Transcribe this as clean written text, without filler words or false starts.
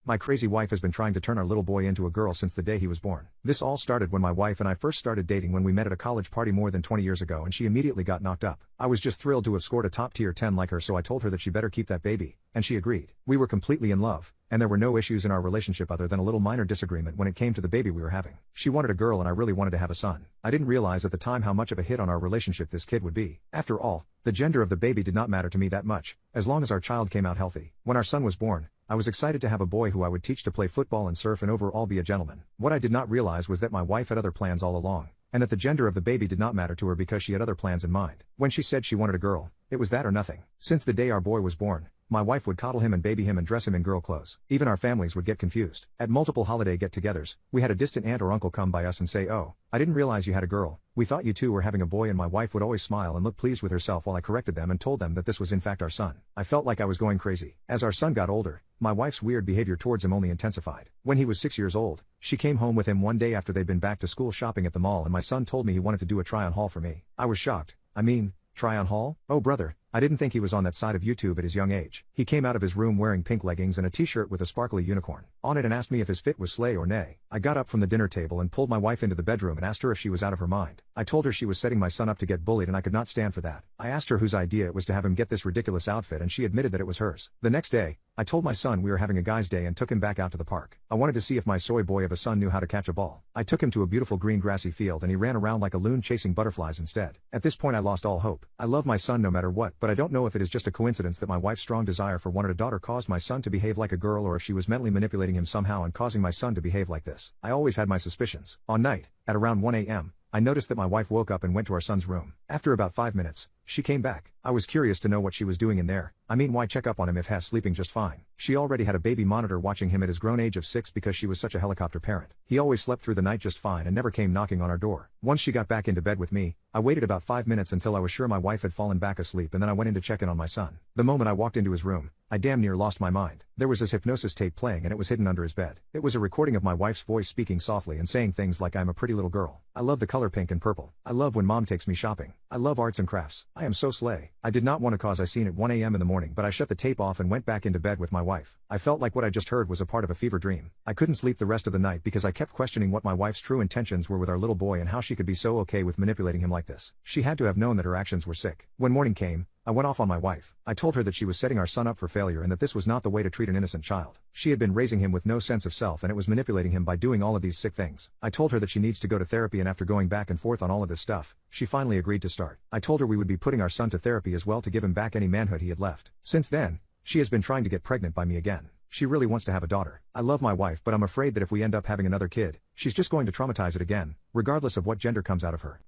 My crazy wife has been trying to turn our little boy into a girl since the day he was born. This all started when my wife and I first started dating when we met at a college party more than 20 years ago and she immediately got knocked up. I was just thrilled to have scored a top tier 10 like her, so I told her that she better keep that baby, and she agreed. We were completely in love, and there were no issues in our relationship other than a little minor disagreement when it came to the baby we were having. She wanted a girl and I really wanted to have a son. I didn't realize at the time how much of a hit on our relationship this kid would be. After all, the gender of the baby did not matter to me that much, as long as our child came out healthy. When our son was born, I was excited to have a boy who I would teach to play football and surf and overall be a gentleman. What I did not realize was that my wife had other plans all along, and that the gender of the baby did not matter to her because she had other plans in mind. When she said she wanted a girl, it was that or nothing. Since the day our boy was born, my wife would coddle him and baby him and dress him in girl clothes. Even our families would get confused. At multiple holiday get-togethers, we had a distant aunt or uncle come by us and say, "Oh, I didn't realize you had a girl. We thought you two were having a boy," and my wife would always smile and look pleased with herself while I corrected them and told them that this was in fact our son. I felt like I was going crazy. As our son got older, my wife's weird behavior towards him only intensified. When he was 6 years old, she came home with him one day after they'd been back to school shopping at the mall and my son told me he wanted to do a try-on haul for me. I was shocked. Try-on haul? Oh brother, I didn't think he was on that side of YouTube at his young age. He came out of his room wearing pink leggings and a t-shirt with a sparkly unicorn on it and asked me if his fit was slay or nay. I got up from the dinner table and pulled my wife into the bedroom and asked her if she was out of her mind. I told her she was setting my son up to get bullied and I could not stand for that. I asked her whose idea it was to have him get this ridiculous outfit and she admitted that it was hers. The next day, I told my son we were having a guy's day and took him back out to the park. I wanted to see if my soy boy of a son knew how to catch a ball. I took him to a beautiful green grassy field and he ran around like a loon chasing butterflies instead. At this point I lost all hope. I love my son no matter what, but I don't know if it is just a coincidence that my wife's strong desire for wanted a daughter caused my son to behave like a girl or if she was mentally manipulating him somehow and causing my son to behave like this. I always had my suspicions. On night, at around 1 a.m., I noticed that my wife woke up and went to our son's room. After about 5 minutes, she came back. I was curious to know what she was doing in there. Why check up on him if he's sleeping just fine? She already had a baby monitor watching him at his grown age of 6 because she was such a helicopter parent. He always slept through the night just fine and never came knocking on our door. Once she got back into bed with me, I waited about 5 minutes until I was sure my wife had fallen back asleep and then I went in to check in on my son. The moment I walked into his room, I damn near lost my mind. There was his hypnosis tape playing and it was hidden under his bed. It was a recording of my wife's voice speaking softly and saying things like, "I'm a pretty little girl. I love the color pink and purple. I love when mom takes me shopping. I love arts and crafts. I am so slay." I did not want to cause a scene at 1 a.m. in the morning, but I shut the tape off and went back into bed with my wife. I felt like what I just heard was a part of a fever dream. I couldn't sleep the rest of the night because I kept questioning what my wife's true intentions were with our little boy and how she could be so okay with manipulating him like this. She had to have known that her actions were sick. When morning came, I went off on my wife. I told her that she was setting our son up for failure and that this was not the way to treat an innocent child. She had been raising him with no sense of self and it was manipulating him by doing all of these sick things. I told her that she needs to go to therapy and after going back and forth on all of this stuff, she finally agreed to start. I told her we would be putting our son to therapy as well to give him back any manhood he had left. Since then, she has been trying to get pregnant by me again. She really wants to have a daughter. I love my wife, but I'm afraid that if we end up having another kid, she's just going to traumatize it again, regardless of what gender comes out of her.